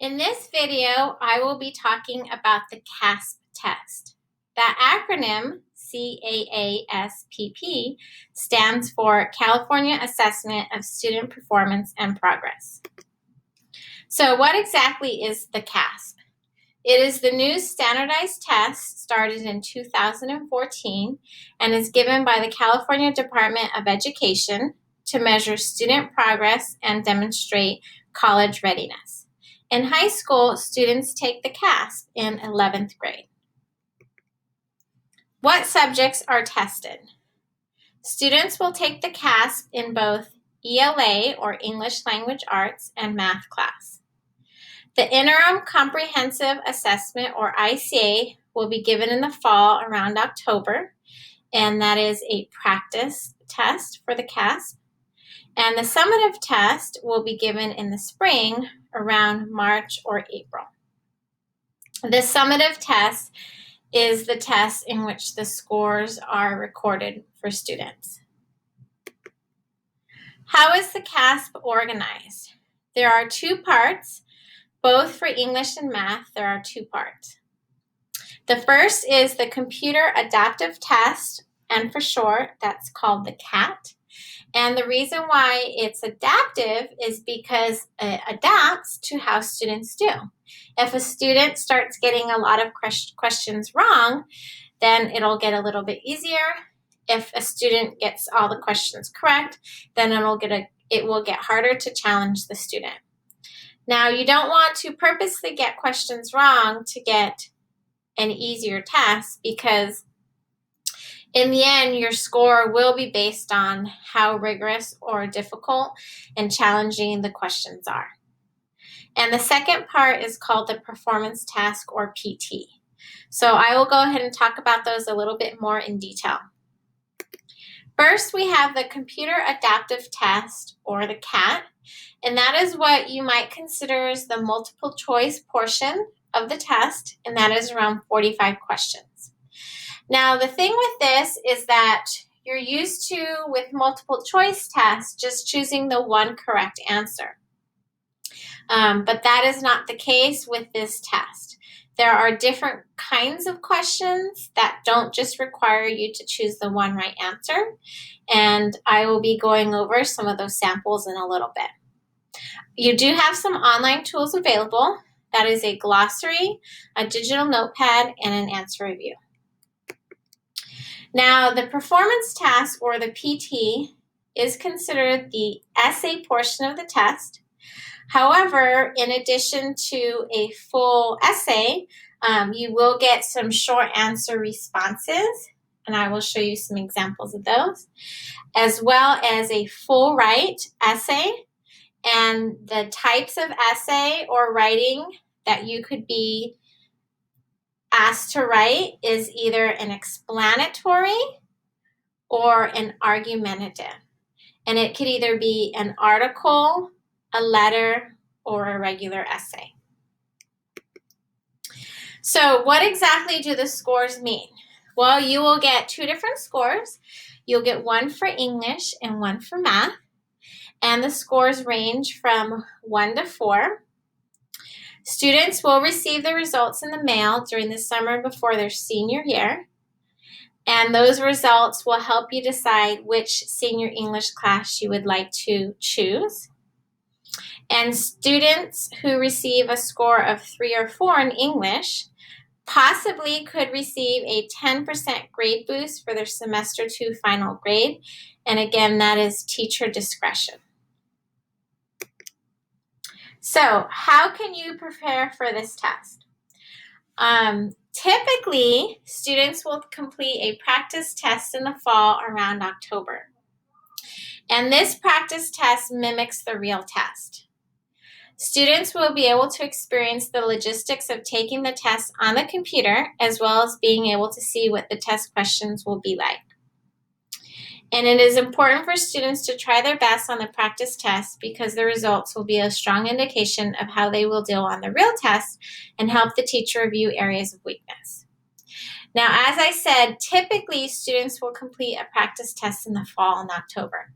In this video, I will be talking about the CAASPP test. That acronym, CAASPP, stands for California Assessment of Student Performance and Progress. So what exactly is the CAASPP? It is the new standardized test started in 2014 and is given by the California Department of Education to measure student progress and demonstrate college readiness. In high school, students take the CAASPP in 11th grade. What subjects are tested? Students will take the CAASPP in both ELA, or English Language Arts, and math class. The Interim Comprehensive Assessment, or ICA, will be given in the fall around October, and that is a practice test for the CAASPP. And the summative test will be given in the spring around March or April. The summative test is the test in which the scores are recorded for students. How is the CAASPP organized? There are two parts. Both for English and math, there are two parts. The first is the Computer Adaptive Test, and for short, that's called the CAT. And the reason why it's adaptive is because it adapts to how students do. If a student starts getting a lot of questions wrong, then it'll get a little bit easier. If a student gets all the questions correct, then it will get harder to challenge the student. Now, you don't want to purposely get questions wrong to get an easier test, because in the end, your score will be based on how rigorous or difficult and challenging the questions are. And the second part is called the performance task, or PT. So I will go ahead and talk about those a little bit more in detail. First, we have the Computer Adaptive Test, or the CAT, and that is what you might consider as the multiple choice portion of the test, and that is around 45 questions. Now, the thing with this is that you're used to, with multiple choice tests, just choosing the one correct answer. But that is not the case with this test. There are different kinds of questions that don't just require you to choose the one right answer, and I will be going over some of those samples in a little bit. You do have some online tools available. That is a glossary, a digital notepad, and an answer review. Now, the performance task, or the PT, is considered the essay portion of the test. However, in addition to a full essay, you will get some short answer responses, and I will show you some examples of those, as well as a full write essay. And the types of essay or writing that you could be asked to write is either an explanatory or an argumentative. And it could either be an article, a letter, or a regular essay. So what exactly do the scores mean? Well, you will get two different scores. You'll get one for English and one for math. And the scores range from 1 to 4. Students will receive the results in the mail during the summer before their senior year. And those results will help you decide which senior English class you would like to choose. And students who receive a score of 3 or 4 in English possibly could receive a 10% grade boost for their semester 2 final grade. And again, that is teacher discretion. So, how can you prepare for this test? Typically, students will complete a practice test in the fall around October. And this practice test mimics the real test. Students will be able to experience the logistics of taking the test on the computer, as well as being able to see what the test questions will be like. And it is important for students to try their best on the practice test, because the results will be a strong indication of how they will deal on the real test and help the teacher review areas of weakness. Now, as I said, typically students will complete a practice test in the fall in October.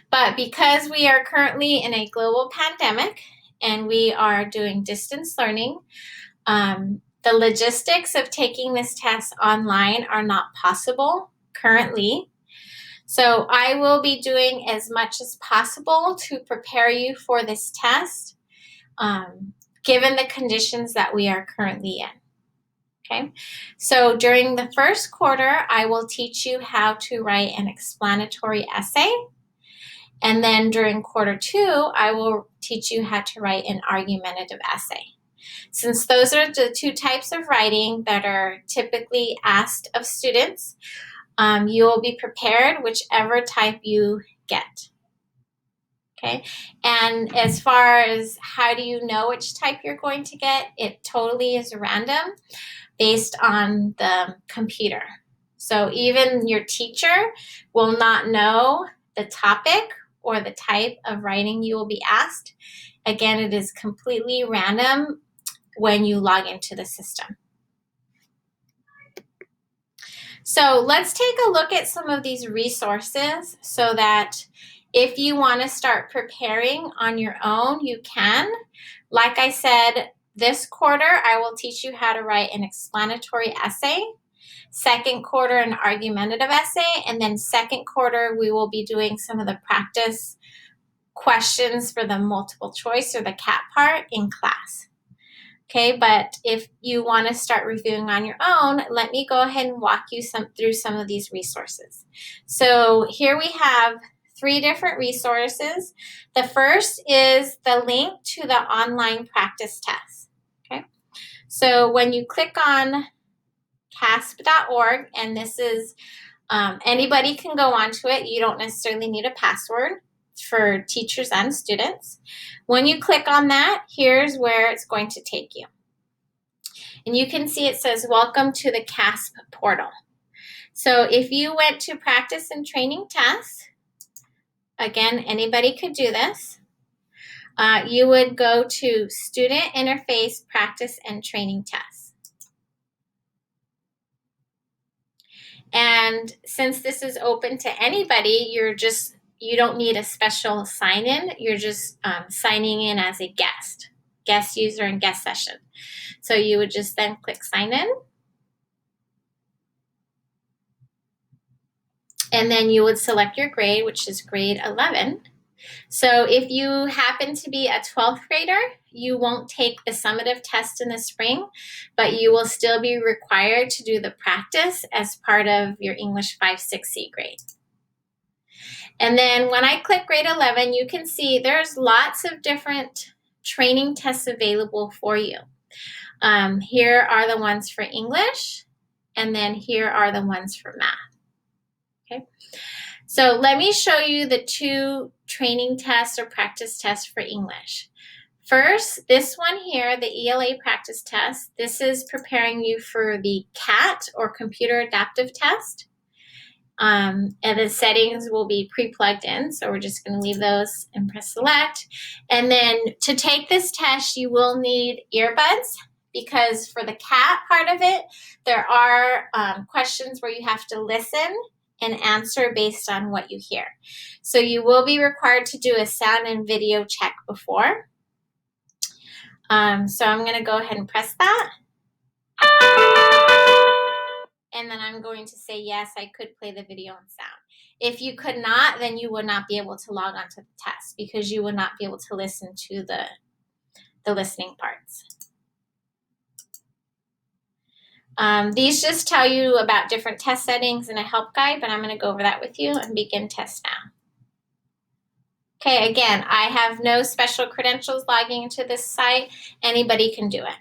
But because we are currently in a global pandemic and we are doing distance learning. The logistics of taking this test online are not possible currently. So I will be doing as much as possible to prepare you for this test, given the conditions that we are currently in. Okay, so during the first quarter, I will teach you how to write an explanatory essay. And then during quarter 2, I will teach you how to write an argumentative essay. Since those are the 2 types of writing that are typically asked of students, you will be prepared whichever type you get. Okay, and as far as how do you know which type you're going to get, it totally is random based on the computer. So even your teacher will not know the topic or the type of writing you will be asked. Again, it is completely random when you log into the system. So let's take a look at some of these resources so that if you want to start preparing on your own, you can. Like I said, this quarter, I will teach you how to write an explanatory essay. Second quarter, an argumentative essay. And then second quarter, we will be doing some of the practice questions for the multiple choice or the CAASPP part in class. Okay, but if you want to start reviewing on your own, let me go ahead and walk you through some of these resources. So here we have 3 different resources. The first is the link to the online practice test. Okay, so when you click on CAASPP.org, and this is anybody can go onto it. You don't necessarily need a password for teachers and students. When you click on that, here's where it's going to take you. And you can see it says, welcome to the CAASPP portal. So if you went to practice and training tests, again, anybody could do this. You would go to student interface practice and training tests. And since this is open to anybody, you don't need a special sign-in. You're just signing in as a guest user and guest session. So you would just then click sign in. And then you would select your grade, which is grade 11. So if you happen to be a 12th grader, you won't take the summative test in the spring, but you will still be required to do the practice as part of your English 5-6C grade. And then when I click grade 11, you can see there's lots of different training tests available for you. Here are the ones for English, and then here are the ones for math. Okay, so let me show you the 2 training tests or practice tests for English. First, this one here, the ELA practice test, this is preparing you for the CAT or computer adaptive test. And the settings will be pre-plugged in, so we're just going to leave those and press select. And then to take this test, you will need earbuds, because for the CAT part of it, there are questions where you have to listen and answer based on what you hear. So you will be required to do a sound and video check before. So I'm going to go ahead and press that. And then I'm going to say, yes, I could play the video and sound. If you could not, then you would not be able to log on to the test because you would not be able to listen to the listening parts. These just tell you about different test settings in a help guide, but I'm going to go over that with you and begin test now. Okay, again, I have no special credentials logging into this site. Anybody can do it.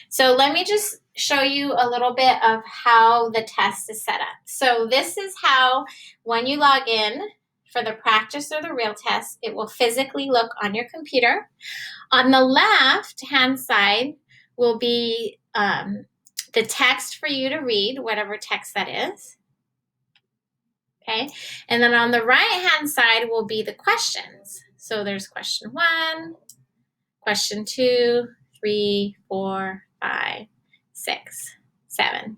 So let me just show you a little bit of how the test is set up. So this is how, when you log in for the practice or the real test, it will physically look on your computer. On the left-hand side will be the text for you to read, whatever text that is. Okay, and then on the right-hand side will be the questions. So there's question 1, question 2, 3, 4, 5, 6, 7.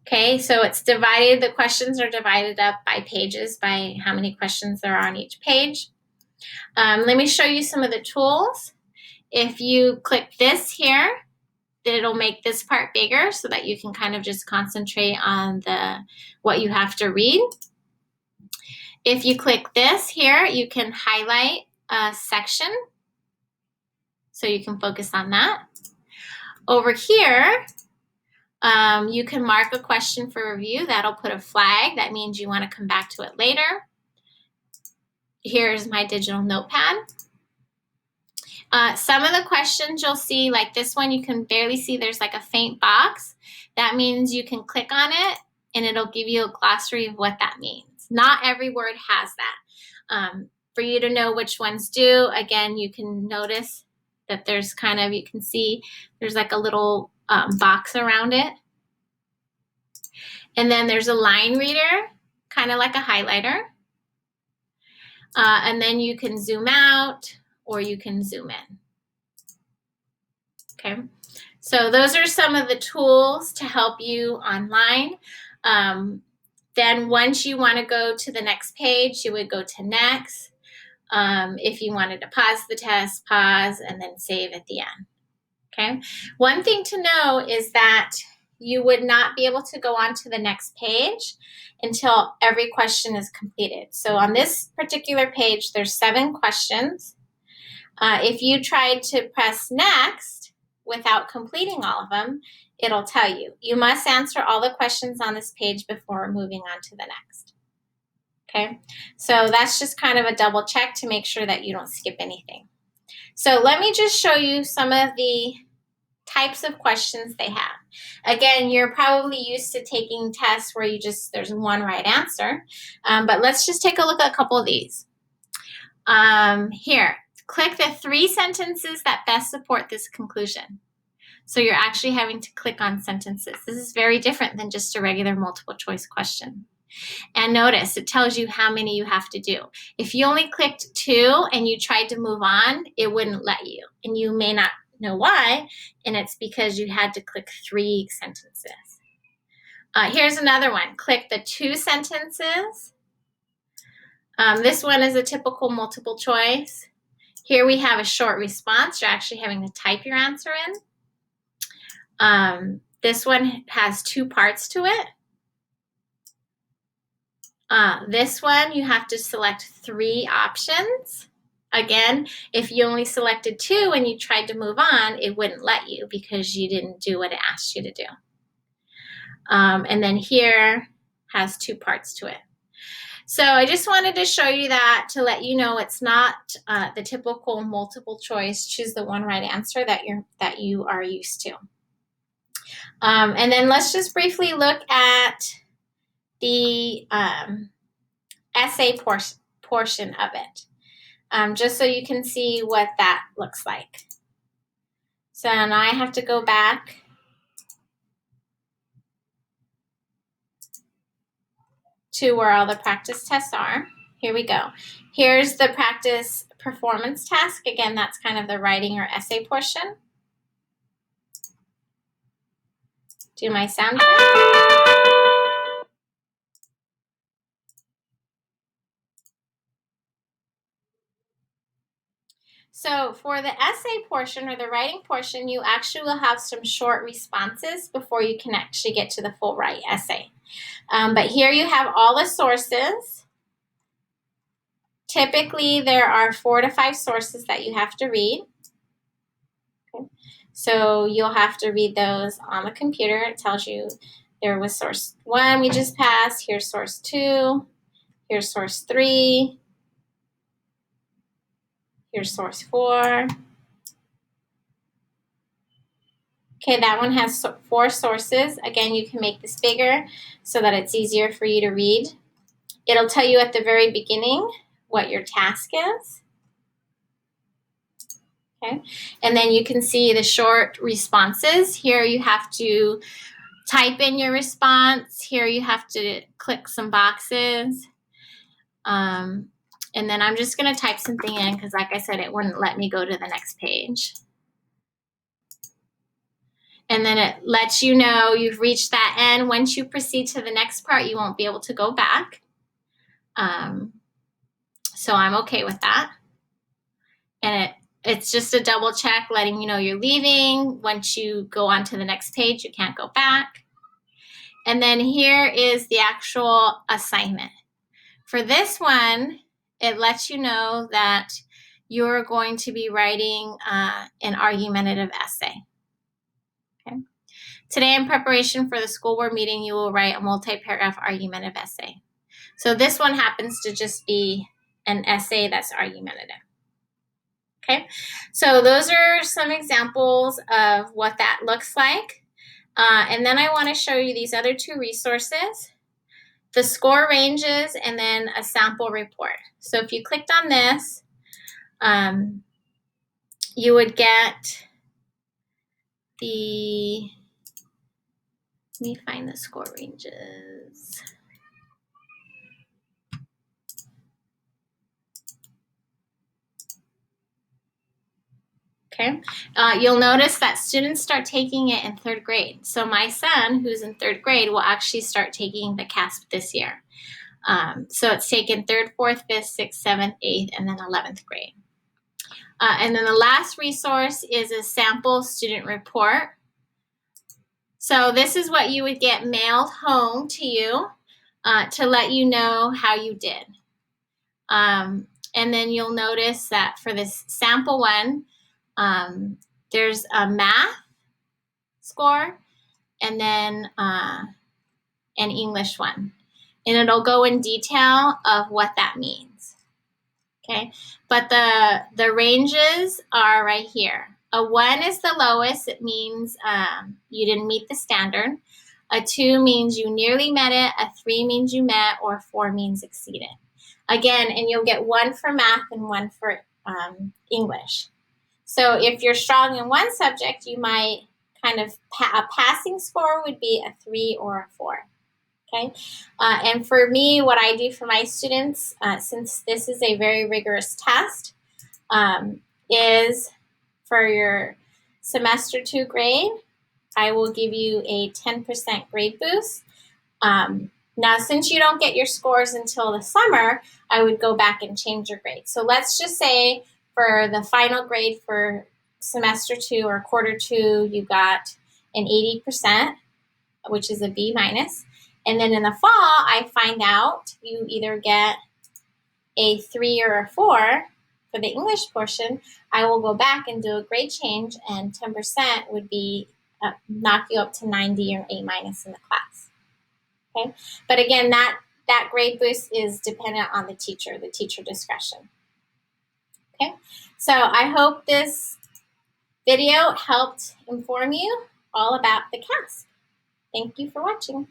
Okay, so it's divided, the questions are divided up by pages, by how many questions there are on each page. Let me show you some of the tools. If you click this here, it'll make this part bigger so that you can kind of just concentrate on what you have to read. If you click this here, you can highlight a section so you can focus on that. Over here, you can mark a question for review. That'll put a flag. That means you want to come back to it later. Here's my digital notepad. Some of the questions you'll see, like this one, you can barely see there's like a faint box. That means you can click on it and it'll give you a glossary of what that means. Not every word has that. For you to know which ones do, again, you can notice that there's kind of, you can see there's like a little box around it. And then there's a line reader, kind of like a highlighter. And then you can zoom out or you can zoom in. Okay, so those are some of the tools to help you online. Then once you want to go to the next page, you would go to next. If you wanted to pause the test, pause, and then save at the end. Okay, one thing to know is that you would not be able to go on to the next page until every question is completed. So on this particular page, there's 7 questions. If you tried to press next without completing all of them, it'll tell you. You must answer all the questions on this page before moving on to the next. Okay, so that's just kind of a double check to make sure that you don't skip anything. So let me just show you some of the types of questions they have. Again, you're probably used to taking tests where there's one right answer, but let's just take a look at a couple of these. Here, click the 3 sentences that best support this conclusion. So you're actually having to click on sentences. This is very different than just a regular multiple choice question. And notice, it tells you how many you have to do. If you only clicked 2 and you tried to move on, it wouldn't let you. And you may not know why, and it's because you had to click 3 sentences. Here's another one. Click the 2 sentences. This one is a typical multiple choice. Here we have a short response. You're actually having to type your answer in. This one has 2 parts to it. This one, you have to select 3 options. Again, if you only selected 2 and you tried to move on, it wouldn't let you because you didn't do what it asked you to do. And then here has 2 parts to it. So I just wanted to show you that to let you know it's not the typical multiple choice, choose the one right answer that you are used to. And then let's just briefly look at the essay portion of it. Just so you can see what that looks like. So now I have to go back to where all the practice tests are. Here we go. Here's the practice performance task. Again, that's kind of the writing or essay portion. Do my sound check. So for the essay portion or the writing portion, you actually will have some short responses before you can actually get to the full right essay. But here you have all the sources. Typically, there are 4 to 5 sources that you have to read. Okay. So you'll have to read those on the computer. It tells you there was source 1 we just passed. Here's source 2. Here's source 3. Here's source 4. Okay, that one has 4 sources. Again, you can make this bigger so that it's easier for you to read. It'll tell you at the very beginning what your task is. Okay, and then you can see the short responses. Here you have to type in your response. Here you have to click some boxes. And then I'm just going to type something in because, like I said, it wouldn't let me go to the next page. And then it lets you know you've reached that end. Once you proceed to the next part, you won't be able to go back. So I'm okay with that. And it It's just a double check letting you know you're leaving. Once you go on to the next page, you can't go back. And then here is the actual assignment. For this one, it lets you know that you're going to be writing an argumentative essay. Okay. Today, in preparation for the school board meeting, you will write a multi-paragraph argumentative essay. So this one happens to just be an essay that's argumentative. Okay, so those are some examples of what that looks like. And then I want to show you these other two resources, the score ranges and then a sample report. So if you clicked on this, you would get the, let me find the score ranges. Okay, you'll notice that students start taking it in 3rd grade. So my son, who's in 3rd grade, will actually start taking the CAASPP this year. So it's taken 3rd, 4th, 5th, 6th, 7th, 8th, and then 11th grade. And then the last resource is a sample student report. So this is what you would get mailed home to you to let you know how you did. And then you'll notice that for this sample one, there's a math score and then an English one. And it'll go in detail of what that means. Okay, but the ranges are right here. A 1 is the lowest. It means you didn't meet the standard. A 2 means you nearly met it. A 3 means you met, or 4 means exceeded. Again, and you'll get 1 for math and 1 for English. So if you're strong in one subject, you might kind of, a passing score would be a 3 or a 4. Okay, and for me, what I do for my students, since this is a very rigorous test, is for your semester 2 grade, I will give you a 10% grade boost. Now, since you don't get your scores until the summer, I would go back and change your grade. So let's just say for the final grade for semester 2 or quarter 2, you got an 80%, which is a B minus. And then in the fall, I find out you either get a 3 or a 4 for the English portion. I will go back and do a grade change, and 10% would be knock you up to 90 or A minus in the class. Okay, but again, that grade boost is dependent on the teacher discretion. Okay, so I hope this video helped inform you all about the CAASPP. Thank you for watching.